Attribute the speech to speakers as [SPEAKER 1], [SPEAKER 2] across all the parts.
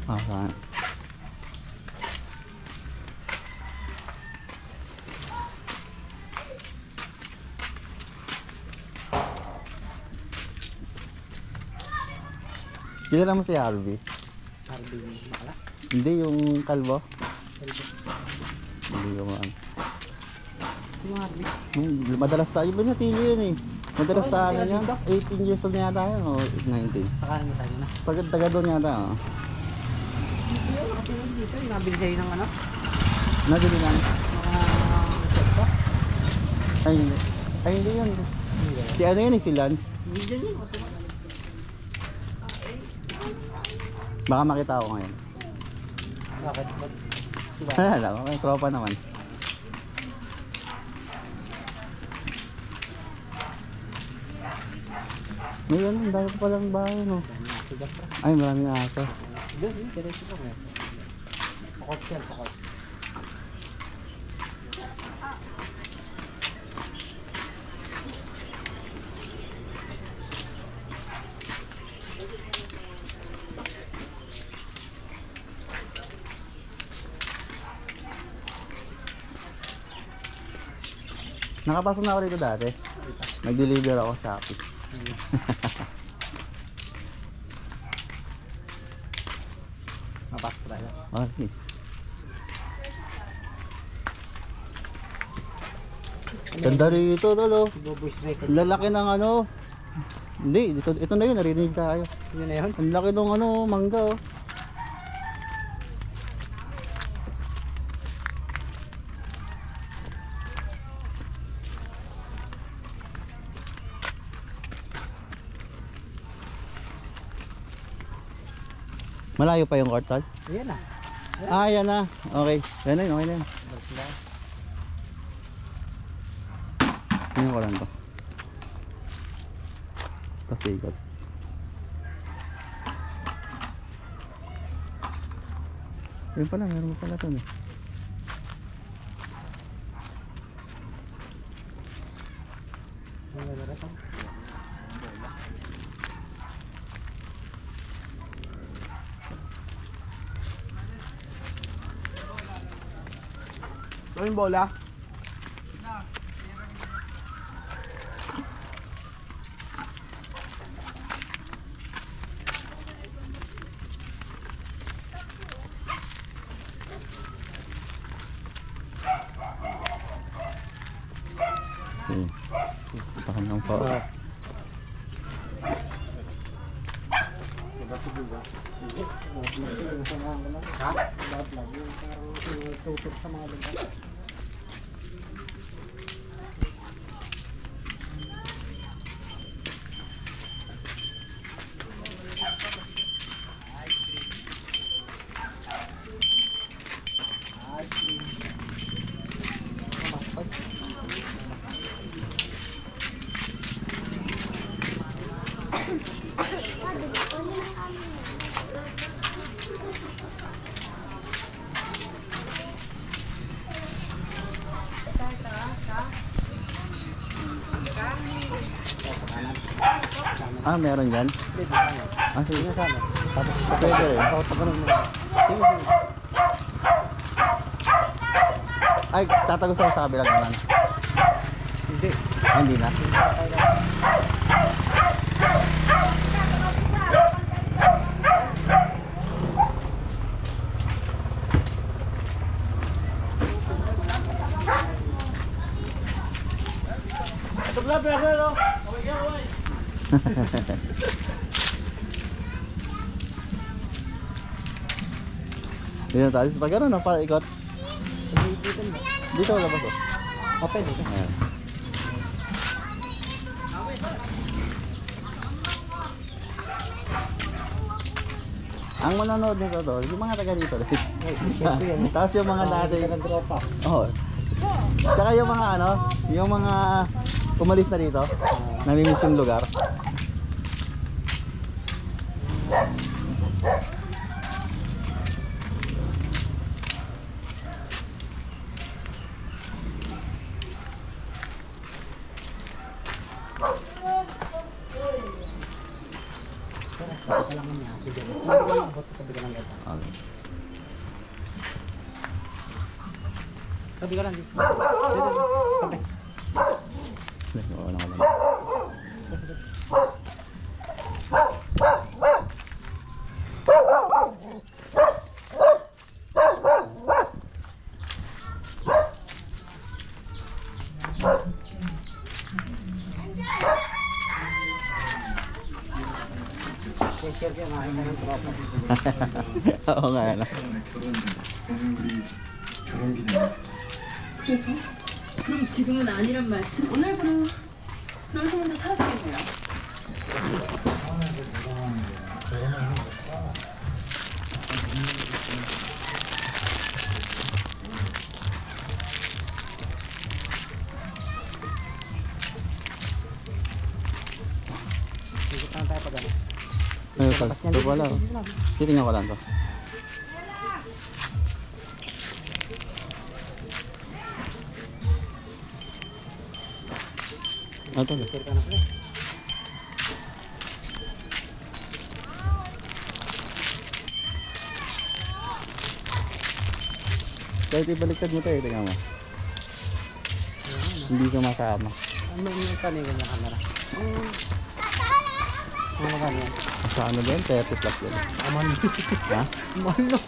[SPEAKER 1] Ah, saan? Kilala mo si Harvey?
[SPEAKER 2] Harvey Makala?
[SPEAKER 1] Hindi, yung kalbo.
[SPEAKER 2] Harvey.
[SPEAKER 1] Hindi ko ano.
[SPEAKER 2] Yung Harvey?
[SPEAKER 1] Madalas sa iyo ba na tingin yun eh. Madalas sa amin yan. 18 years old na yata yun o 19.
[SPEAKER 2] Sakalan mo tayo na.
[SPEAKER 1] Pag taga doon yata oh.
[SPEAKER 2] Dito yun, nakatulog dito. Yung nabili kayo ng ano?
[SPEAKER 1] Nabili lang.
[SPEAKER 2] Mga sekto?
[SPEAKER 1] Ay hindi. Ay hindi yun. Si ano yun eh, si Lance.
[SPEAKER 2] Hindi dyan yun.
[SPEAKER 1] Baka makita ako ngayon.
[SPEAKER 2] Bakit? Diba?
[SPEAKER 1] Wala, okay, tropa naman. Ngayon, ang dami pa palang bahay no. Ay, maraming aso.
[SPEAKER 2] Doon, diretso pa ngayon. Pakot yan, pakot.
[SPEAKER 1] Nakapasok na ako rito dati. Nag-deliver ako sa Shopee.
[SPEAKER 2] Mapasok tayo.
[SPEAKER 1] Okay. Ganda rito, tolo.
[SPEAKER 2] Voice record.
[SPEAKER 1] Lalaki ng ano. Hindi, ito na yun, narinig tayo.
[SPEAKER 2] Yun na yun?
[SPEAKER 1] Ang laki ng ano, mangga oh. Malayo pa yung kwartal?
[SPEAKER 2] Ayan na.
[SPEAKER 1] Ah, yan na. Okay. Yan na yun, okay na yun. Tingnan ko lang to. Tapos ikot. Yun pala, meron mo pala ito eh.
[SPEAKER 2] Ito yung bola.
[SPEAKER 1] Okay. Takan ng pa. Ah, meron yan? Ah, sige.
[SPEAKER 2] Tapos
[SPEAKER 1] Pwede rin.
[SPEAKER 2] sige.
[SPEAKER 1] Ay, tatagos tayo sa kabilang naman.
[SPEAKER 2] Hindi.
[SPEAKER 1] Ah, hindi na. Dito tayo. Pag ano, paikot. Dito labas oh.
[SPEAKER 2] Open dito.
[SPEAKER 1] Ayan. Ang manonood nito to, yung mga taga dito. Tapos yung mga dati.
[SPEAKER 2] Tropa.
[SPEAKER 1] Oh. Tsaka yung mga ano, yung mga umalis na dito. Namimiss yung lugar.
[SPEAKER 2] Kailangan niya. Sige. Abot sa tabi ka lang dito.
[SPEAKER 1] Okay.
[SPEAKER 2] Tabi ka lang dito. Tabi.
[SPEAKER 1] Wala ko lang.
[SPEAKER 2] Share kayo nga ng tropa.
[SPEAKER 1] Oo nga, ano.
[SPEAKER 3] 그래서? 그럼 지금은 아니란 말씀? 오늘 그럼 그런 사람도 찾아주겠네요.
[SPEAKER 2] Ikot lang tayo pa gano'n.
[SPEAKER 1] Ayun, ito pala. Titingnan ko lang to. Ito.
[SPEAKER 2] Share ka na pala.
[SPEAKER 1] Kahit ibaliktad mo ito, tingnan mo. Hindi ka masama.
[SPEAKER 2] Ano yung taningan ng camera? Ano magkano yan?
[SPEAKER 1] Sa ano ba yun? 30 plus yun.
[SPEAKER 2] Aman.
[SPEAKER 1] Ha?
[SPEAKER 2] Malo.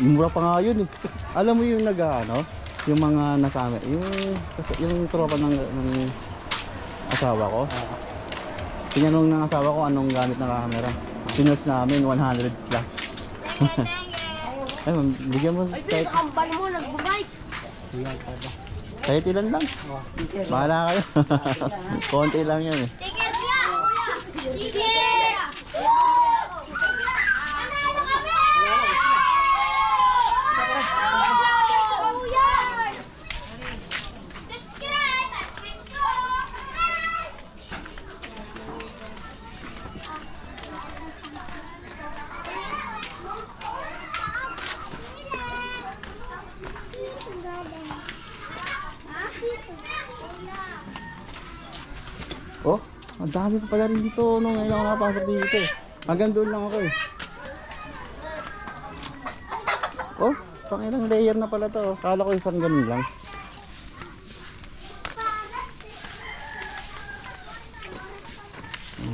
[SPEAKER 1] Mura pa nga yun eh. Alam mo yung ano? Yung mga nasama. Yung tropa ng asawa ko. Tinanong ng asawa ko anong gamit ng camera. Sinerge namin 100 plus. Ay, bigyan mo kahit,
[SPEAKER 4] Kambal mo, nagbabike.
[SPEAKER 2] Sige, pa.
[SPEAKER 1] kahit ilan lang.
[SPEAKER 2] Oh, sticker.
[SPEAKER 1] Bahala kayo. Konti lang yan eh.
[SPEAKER 4] Ticket siya! Ticket! Nanalo kami! Subscribe at click
[SPEAKER 1] Oh, ang dami pa pala rin dito nung ngayon ako nakapasok dito eh. Hanggang doon lang ako eh. Oh, pang ilang layer na pala to. Kala ko isang ganun lang.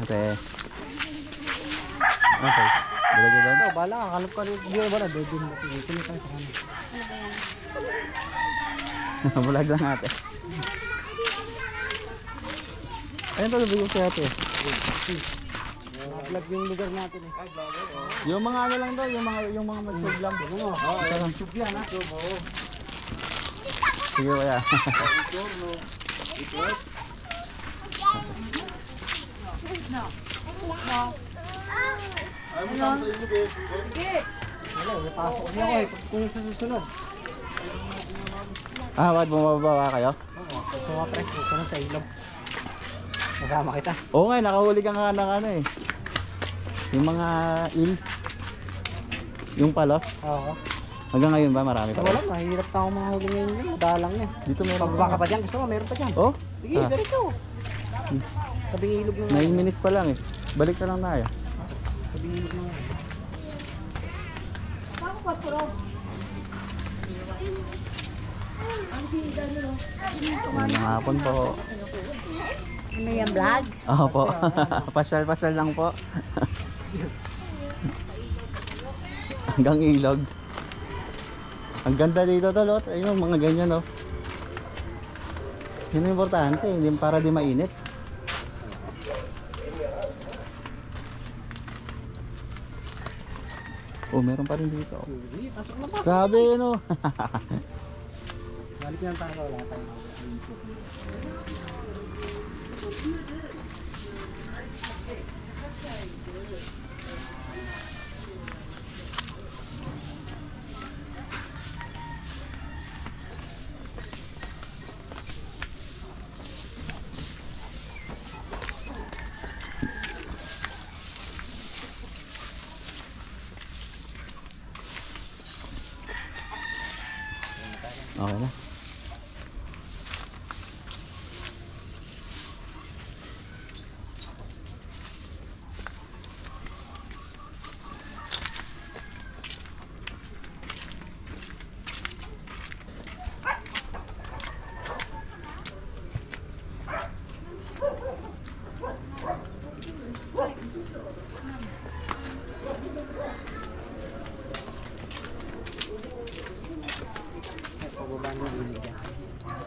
[SPEAKER 1] Okay. Okay. Bilagay doon.
[SPEAKER 2] Ikaw, bala ka. Kalap ka rin. Hindi ba na? Dede mo. Tuloy tayo sa kanan.
[SPEAKER 1] Bulag lang ate. Ayun to, bigyan ko ate.
[SPEAKER 2] Vlog yung lugar natin eh.
[SPEAKER 1] Yung mga ano lang daw, yung mga masub lang.
[SPEAKER 2] Oo, sub yan ha.
[SPEAKER 1] Sige kaya.
[SPEAKER 2] Wala, may pasok niya ako eh. Kung sa susunod.
[SPEAKER 1] Ah, bakit bumababa kayo?
[SPEAKER 2] Oo, gusto nga pre. Gusto na sa ilog. Kasama kita.
[SPEAKER 1] Oo nga, nakahuli ka nga ng ano eh. Yung mga yung palos.
[SPEAKER 2] Oo.
[SPEAKER 1] Hanggang ngayon ba marami pa?
[SPEAKER 2] Wala, mahirap na ako mga huli ngayon yun. Madalang na eh.
[SPEAKER 1] Dito meron.
[SPEAKER 2] Pababa ka pa dyan. Gusto mo, meron pa dyan.
[SPEAKER 1] Oh?
[SPEAKER 2] Sige, ganito. Tabing ilog na.
[SPEAKER 1] 9 minutes pa lang eh. Balik na lang tayo.
[SPEAKER 2] Tabing ilog na.
[SPEAKER 1] Ngayong hapon po.
[SPEAKER 4] Ano yan, vlog?
[SPEAKER 1] Oo po. Pasyal-pasyal lang po. Hanggang ilog. Ang ganda dito to, lot. Ayun, mga ganyan, oh. Yun ang importante, hindi para di mainit. Oh, meron pa rin dito. Oh.
[SPEAKER 2] Sige, pasok na pa.
[SPEAKER 1] Grabe, yun, oh.
[SPEAKER 2] Balik na tayo. Wala tayo.
[SPEAKER 1] Okay na.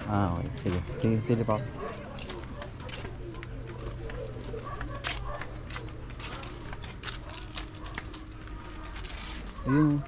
[SPEAKER 1] Ah, okay. Sige. Sige, silip ako. Ayun.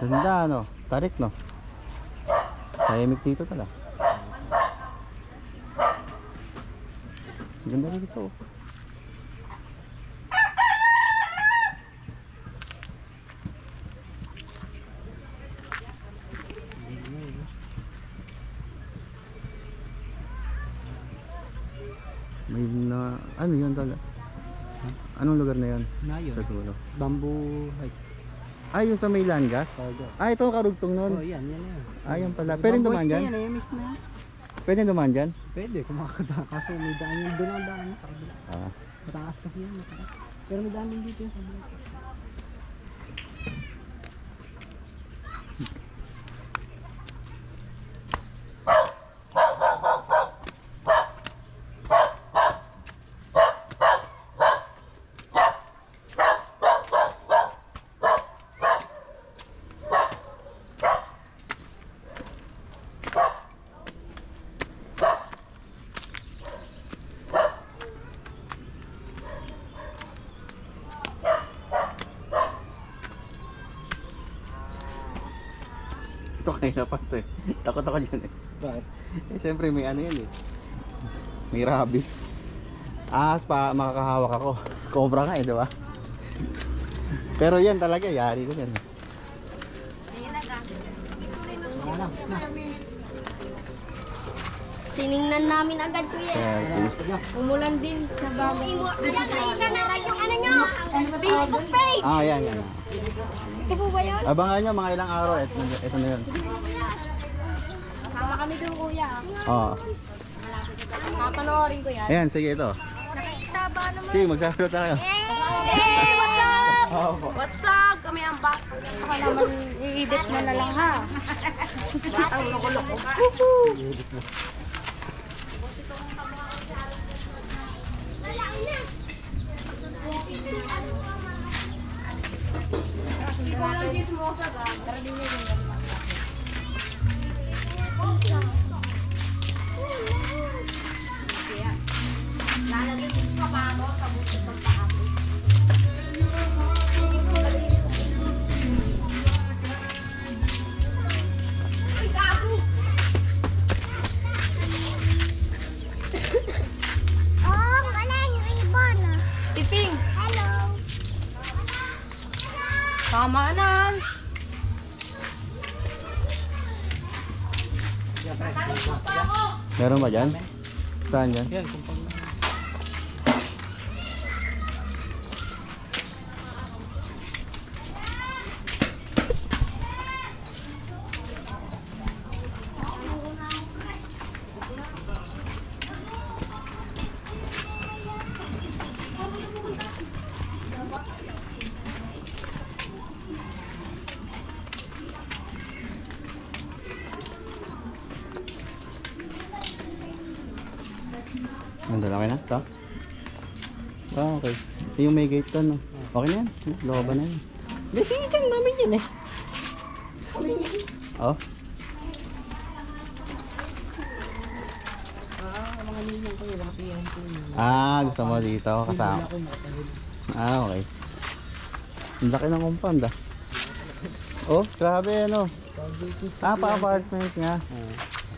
[SPEAKER 1] Ganda, no? Tarik, no? Tahimik dito tala. Ganda rin dito. May na... Ano yun tala? Anong lugar na yan?
[SPEAKER 2] Na yun.
[SPEAKER 1] Sa dulo.
[SPEAKER 2] Bamboo Heights.
[SPEAKER 1] Ah, yung sa may Langas? Ah, ito karugtong nun.
[SPEAKER 2] Oh, yan, yan, yan.
[SPEAKER 1] Ah, yan pala. Pwede dumaan dyan?
[SPEAKER 2] Yan, yan, mismo yan.
[SPEAKER 1] Pwede dumaan dyan?
[SPEAKER 2] Pwede, kung makakadaan. Kaso may daan yung doon ang daan sa kabila.
[SPEAKER 1] Ah.
[SPEAKER 2] Mataas kasi yan, mataas. Pero may daan din dito yung sa kabila.
[SPEAKER 1] Ito kanina pa ito eh. Takot ako dyan eh.
[SPEAKER 2] Bakit?
[SPEAKER 1] Eh syempre may ano yan eh. May rabies. Ahas pa makakahawak ako. Cobra nga eh, di ba? Pero yan talaga, yari ko yan.
[SPEAKER 2] Wala na.
[SPEAKER 4] Tiningnan namin agad kuya. Umulan din sa bagay. Ayan, nakita namin yung ano nyo. Facebook page.
[SPEAKER 1] Ah, yan, yan.
[SPEAKER 4] Ito po ba yun?
[SPEAKER 1] Abangan nyo mga ilang araw. Ito na yun.
[SPEAKER 4] Kasama kami doon kuya.
[SPEAKER 1] Oo.
[SPEAKER 4] Papanoorin ko yan.
[SPEAKER 1] Ayan, sige ito.
[SPEAKER 4] Nakita ba naman?
[SPEAKER 1] Sige, magsabi tayo.
[SPEAKER 4] Hey, what's up?
[SPEAKER 1] Oo.
[SPEAKER 4] What's up? Kami ang boss. Baka naman i-edit mo na lang ha. Ang loko-loko. Oh, wala yung ribbon. Piping. Hello. Tama na.
[SPEAKER 1] Meron ba dyan? Saan dyan?
[SPEAKER 2] Yan, kung pag...
[SPEAKER 1] Ang lalaki na ito. Ah, okay. Yung may gate doon, no? Okay na yan. Looban na yan.
[SPEAKER 2] Basitan namin yan eh.
[SPEAKER 1] Oh.
[SPEAKER 2] Mga ninang ko yung lakihan ko yun.
[SPEAKER 1] Ah, gusto mo dito kasama.
[SPEAKER 2] Ako makatagod.
[SPEAKER 1] Ah, okay. Ang laki ng compound ah. Oh, grabe ano. Ah, pa-apartments nga.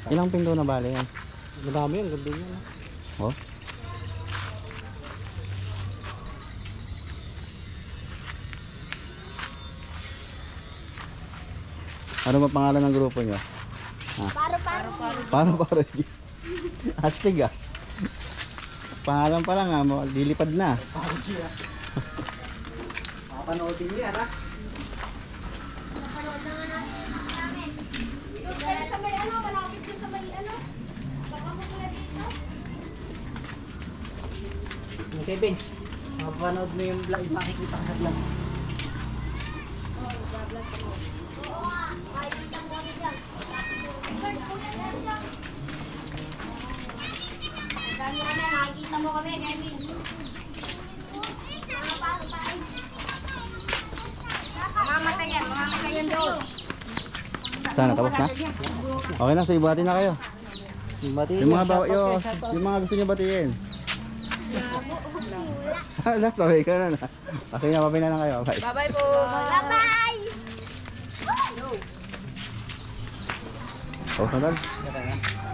[SPEAKER 1] Ilang pinto na bale yan?
[SPEAKER 2] Madami yan, ganda yun.
[SPEAKER 1] Oh. Ano ba pangalan ng grupo nyo?
[SPEAKER 4] Paro-paro.
[SPEAKER 1] Paro-paro. Astig ah. Pangalan pa lang ah, lilipad na.
[SPEAKER 2] Makapanoodin niya, ha?
[SPEAKER 4] Sa may ano, malapit din sa may ano. Baka mo mula dito.
[SPEAKER 2] Yung Kevin, mapapanood mo yung vlog, makikita ka sa vlog.
[SPEAKER 4] Oo nga, makikita mo kami dyan. Dami kami, makikita mo kami, Kevin. Mamamatay yan doon.
[SPEAKER 1] Sana, tapos na? Okay na, so ibuhatin na kayo. Yung mga yung mga gusto niyo batiin. Anak, sabay ka na. Okay na, babay na lang kayo. Bye.
[SPEAKER 4] Bye-bye po. Bye-bye.
[SPEAKER 1] Tapos na, Dad?
[SPEAKER 2] Kaya na.